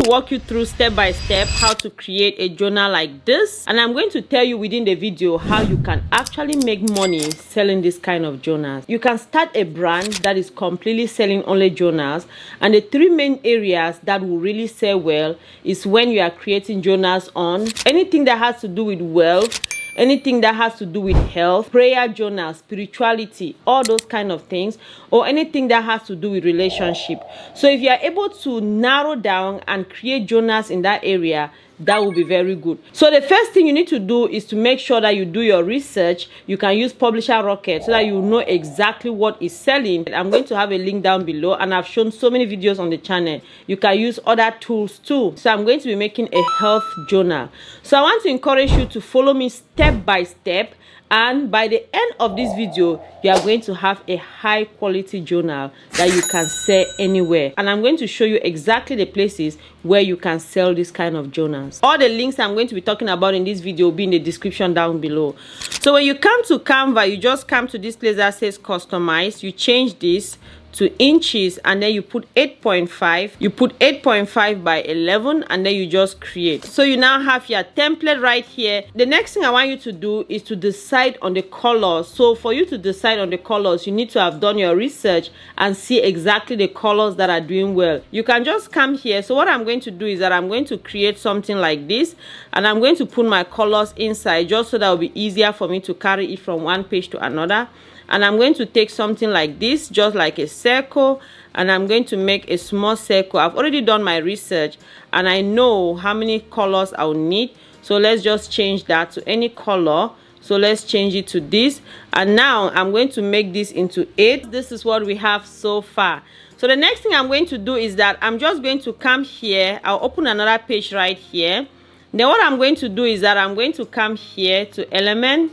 walk you through step by step how to create a journal like this, and I'm going to tell you within the video how you can actually make money selling this kind of journals. You can start a brand that is completely selling only journals, and the three main areas that will really sell well is when you are creating journals on anything that has to do with wealth, anything that has to do with health, prayer journals, spirituality, all those kind of things, or anything that has to do with relationship. So if you are able to narrow down and create journals in that area, that will be very good. So the first thing you need to do is to make sure that you do your research. You can use Publisher Rocket so that you know exactly what is selling. I'm going to have a link down below, and I've shown so many videos on the channel. You can use other tools too. So I'm going to be making a health journal. So I want to encourage you to follow me step by step, and by the end of this video you are going to have a high quality journal that you can sell anywhere. And I'm going to show you exactly the places where you can sell this kind of journals. All the links I'm going to be talking about in this video will be in the description down below. So when you come to Canva, you just come to this place that says customize. You change this to inches, and then you put 8.5. You put 8.5 by 11, and then you just create. So you now have your template right here. The next thing I want you to do is to decide on the colors. So for you to decide on the colors, you need to have done your research and see exactly the colors that are doing well. You can just come here. So what I'm going to do is that I'm going to create something like this, and I'm going to put my colors inside just so that it will be easier for me to carry it from one page to another. And I'm going to take something like this, just like a circle, and I'm going to make a small circle. I've already done my research and I know how many colors I'll need. So let's just change that to any color. So let's change it to this. And now I'm going to make this into 8. This is what we have so far. So the next thing I'm going to do is that I'm just going to come here. I'll open another page right here. Then what I'm going to do is that I'm going to come here to element.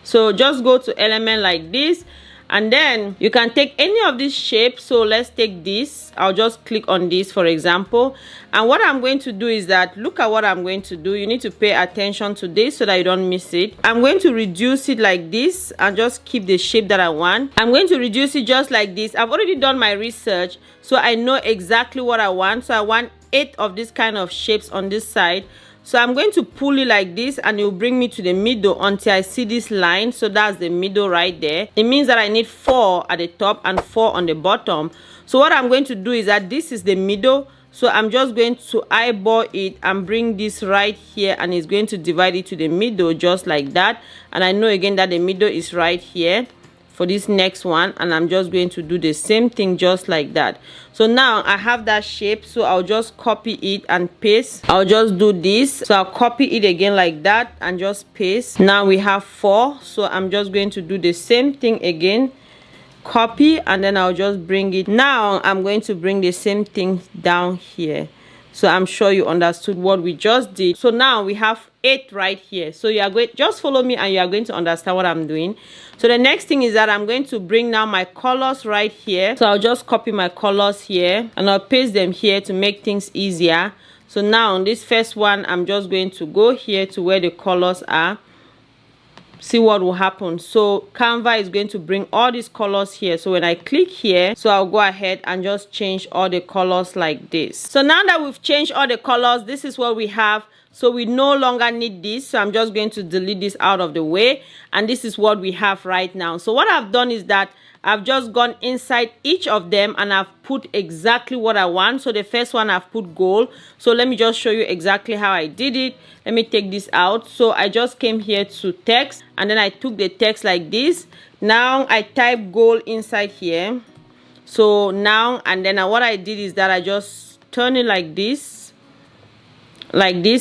So just go to element like this, and then you can take any of these shapes. So let's take this. I'll just click on this, for example. And what I'm going to do is that, look at what I'm going to do. You need to pay attention to this so that you don't miss it. I'm going to reduce it like this and just keep the shape that I want. I'm going to reduce it just like this. I've already done my research, so I know exactly what I want. So I want 8 of these kind of shapes on this side. So I'm going to pull it like this, and it will bring me to the middle until I see this line. So that's the middle right there. It means that I need 4 at the top and 4 on the bottom. So what I'm going to do is that this is the middle. So I'm just going to eyeball it and bring this right here, and it's going to divide it to the middle just like that. And I know again that the middle is right here for this next one, and I'm just going to do the same thing just like that. So now I have that shape, so I'll just copy it and paste. I'll just do this. So I'll copy it again like that and just paste. Now we have 4, so I'm just going to do the same thing again, copy, and then I'll just bring it. Now I'm going to bring the same thing down here. So I'm sure you understood what we just did. So now we have 8 right here. So you are going, just follow me and you are going to understand what I'm doing. So the next thing is that I'm going to bring now my colors right here. So I'll just copy my colors here and I'll paste them here to make things easier. So now on this first one, I'm just going to go here to where the colors are. See what will happen. So Canva is going to bring all these colors here. So when I click here, so I'll go ahead and just change all the colors like this. So now that we've changed all the colors, this is what we have. So we no longer need this. So I'm just going to delete this out of the way. And this is what we have right now. So what I've done is that I've just gone inside each of them and I've put exactly what I want. So the first one I've put gold. So let me just show you exactly how I did it. Let me take this out. So I just came here to text, and then I took the text like this. Now I type gold inside here. So now, and then what I did is that I just turn it like this,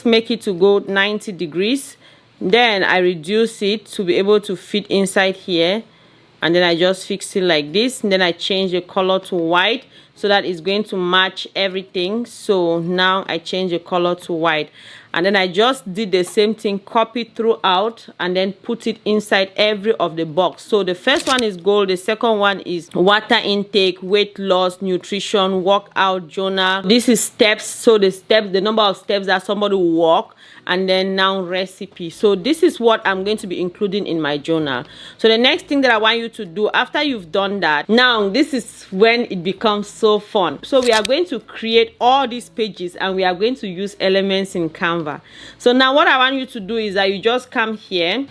make it to go 90 degrees. Then I reduce it to be able to fit inside here. And then I just fix it like this, and then I change the color to white so that it's going to match everything. So now I change the color to white, and then I just did the same thing, copy throughout, and then put it inside every of the box. So the first one is gold, the second one is water intake, weight loss, nutrition, workout journal. This is steps. So the steps, the number of steps that somebody will walk, and then now recipe. So this is what I'm going to be including in my journal. So the next thing that I want you to do after you've done that, now this is when it becomes so so fun. So we are going to create all these pages and we are going to use elements in Canva. So now what I want you to do is that you just come here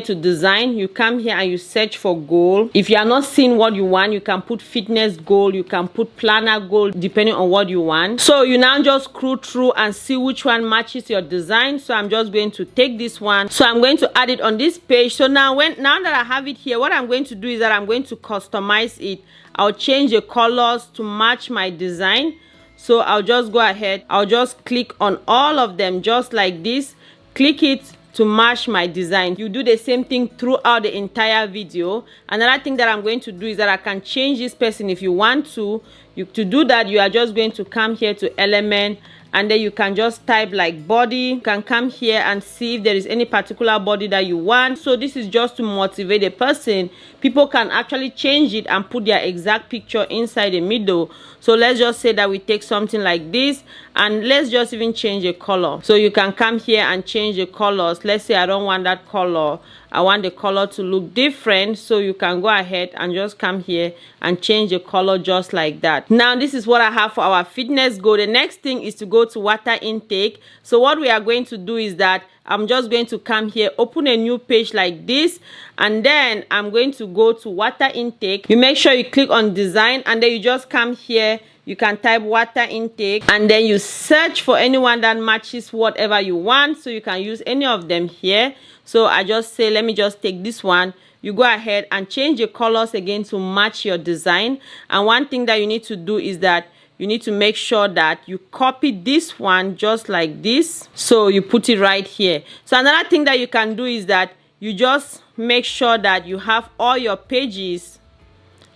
to design. You come here and you search for goal. If you are not seeing what you want, you can put fitness goal, you can put planner goal, depending on what you want. So you now just scroll through and see which one matches your design. So I'm just going to take this one, so I'm going to add it on this page. So now that I have it here, what I'm going to do is that I'm going to customize it. I'll change the colors to match my design. So I'll just go ahead, I'll just click on all of them just like this, click it to match my design. You do the same thing throughout the entire video. Another thing that I'm going to do is that I can change this person if you want to. To do that, you are just going to come here to element, and then you can just type like body. You can come here and see if there is any particular body that you want. So this is just to motivate a person. People can actually change it and put their exact picture inside the middle. So let's just say that we take something like this, and let's just even change the color. So you can come here and change the colors. Let's say I don't want that color, I want the color to look different. So you can go ahead and just come here and change the color just like that. Now this is what I have for our fitness goal. The next thing is to go to water intake. So what we are going to do is that I'm just going to come here, open a new page like this, and then I'm going to go to water intake. You make sure you click on design, and then you just come here. You can type water intake, and then you search for anyone that matches whatever you want. So you can use any of them here. So I just say, let me just take this one. You go ahead and change the colors again to match your design. And one thing that you need to do is that you need to make sure that you copy this one just like this. So you put it right here. So another thing that you can do is that you just make sure that you have all your pages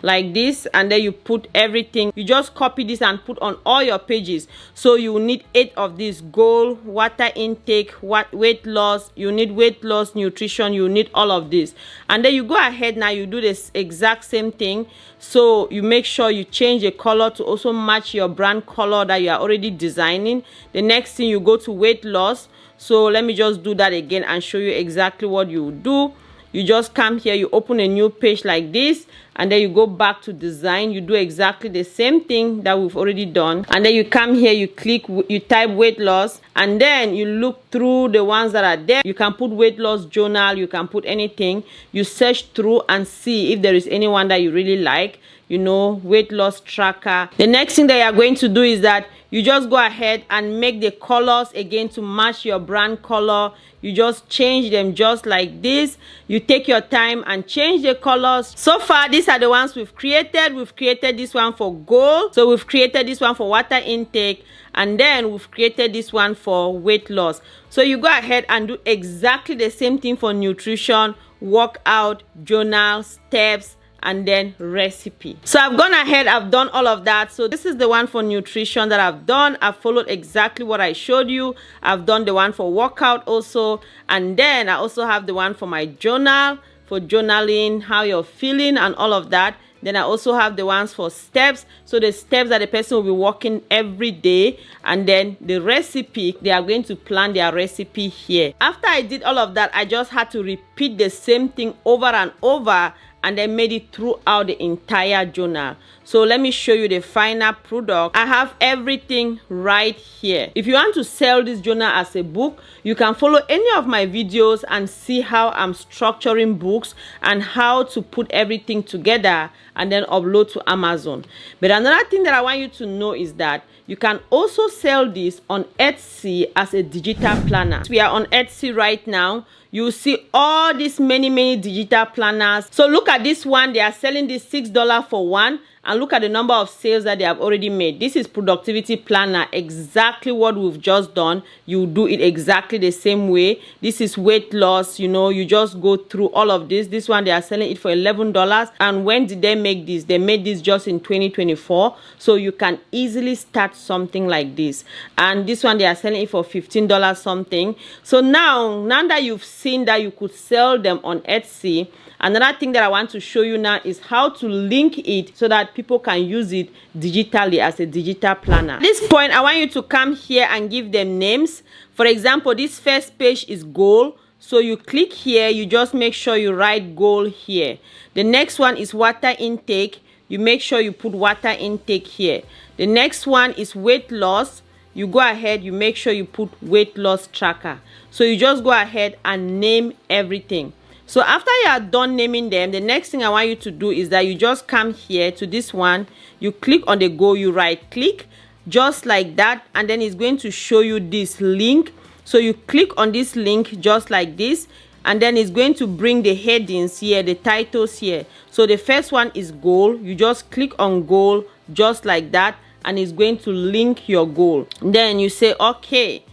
like this, and then you put everything. You just copy this and put on all your pages. So you need 8 of these: goal, water intake, weight loss. You need weight loss, nutrition. You need all of this, and then you go ahead now, you do this exact same thing. So you make sure you change the color to also match your brand color that you are already designing. The next thing, you go to weight loss. So let me just do that again and show you exactly what you do. You just come here, you open a new page like this, and then you go back to design. You do exactly the same thing that we've already done, and then you come here, you click, you type weight loss, and then you look through the ones that are there. You can put weight loss journal, you can put anything. You search through and see if there is anyone that you really like, you know, weight loss tracker. The next thing that you are going to do is that you just go ahead and make the colors again to match your brand color. You just change them just like this. You take your time and change the colors. So far, these are the ones we've created. We've created this one for goal. So we've created this one for water intake. And then we've created this one for weight loss. So you go ahead and do exactly the same thing for nutrition, workout, journal, steps, and then recipe. So I've gone ahead, I've done all of that. So this is the one for nutrition that I've done. I've followed exactly what I showed you. I've done the one for workout also, and then I also have the one for my journal, for journaling, how you're feeling and all of that. Then I also have the ones for steps. So the steps that the person will be walking every day. And then the recipe, they are going to plan their recipe here. After I did all of that, I just had to repeat the same thing over and over, and then made it throughout the entire journal. So let me show you the final product. I have everything right here. If you want to sell this journal as a book, you can follow any of my videos and see how I'm structuring books and how to put everything together and then upload to Amazon. But another thing that I want you to know is that you can also sell this on Etsy as a digital planner. We are on Etsy right now. You see all these many digital planners. So look at this one. They are selling this $6 for one. And look at the number of sales that they have already made. This is productivity planner, exactly what we've just done. You do it exactly the same way. This is weight loss, you know, you just go through all of this. This one, they are selling it for $11. And when did they make this? They made this just in 2024. So you can easily start something like this. And this one, they are selling it for $15 something. So now that you've seen that you could sell them on Etsy, another thing that I want to show you now is how to link it so that people can use it digitally as a digital planner. At this point, I want you to come here and give them names. For example, this first page is goal. So you click here, you just make sure you write goal here. The next one is water intake. you make sure you put water intake here. The next one is weight loss. You go ahead, you make sure you put weight loss tracker. So you just go ahead and name everything. So after you are done naming them, the next thing I want you to do is that you just come here to this one, you click on the go, you right click just like that, and then it's going to show you this link. So you click on this link just like this, and then it's going to bring the headings here, the titles here. So the first one is goal. You just click on goal just like that, and it's going to link your goal. Then you say okay,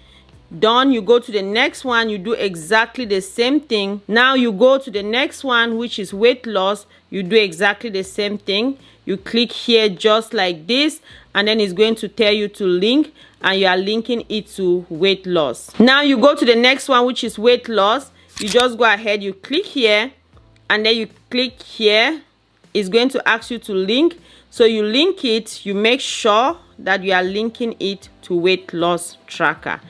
done. You go to the next one, you do exactly the same thing. Now you go to the next one, which is weight loss. You do exactly the same thing. You click here just like this, and then it's going to tell you to link, and you are linking it to weight loss. Now you go to the next one, which is weight loss. You just go ahead, you click here, and then you click here. It's going to ask you to link. So you link it, you make sure that you are linking it to weight loss tracker.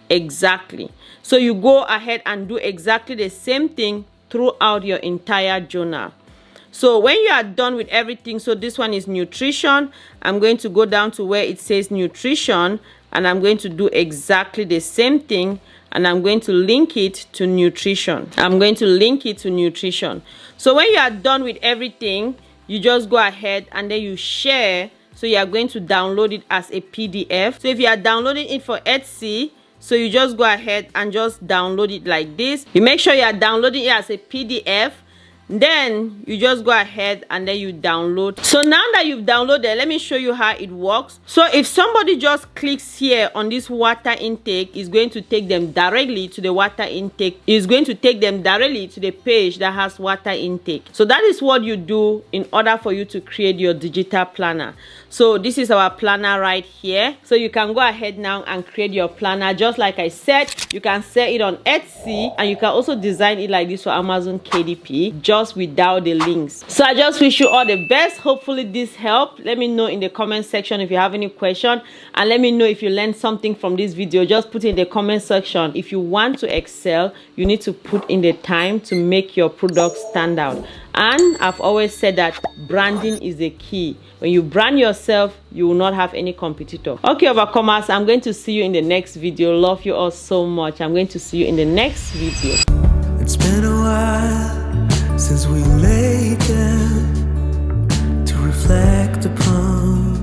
Exactly. So you go ahead and do exactly the same thing throughout your entire journal. So when you are done with everything, so this one is nutrition. I'm going to go down to where it says nutrition, and I'm going to do exactly the same thing, and I'm going to link it to nutrition. I'm going to link it to nutrition. So when you are done with everything, you just go ahead and then you share. So you are going to download it as a PDF. So if you are downloading it for Etsy, so you just go ahead and just download it like this. You make sure you are downloading it as a PDF. Then you just go ahead and then you download. So now that you've downloaded, let me show you how it works. So if somebody just clicks here on this water intake, it's going to take them directly to the water intake. It's going to take them directly to the page that has water intake. So that is what you do in order for you to create your digital planner. So this is our planner right here. So you can go ahead now and create your planner. Just like I said, you can sell it on Etsy, and you can also design it like this for Amazon KDP, just without the links. So I just wish you all the best. Hopefully this helped. Let me know in the comment section if you have any question, and let me know if you learned something from this video. Just put it in the comment section. If you want to excel, you need to put in the time to make your product stand out. And I've always said that branding is the key. When you brand yourself, you will not have any competitor. Okay, overcomers, I'm going to see you in the next video. Love you all so much. I'm going to see you in the next video. It's been a while since we laid down to reflect upon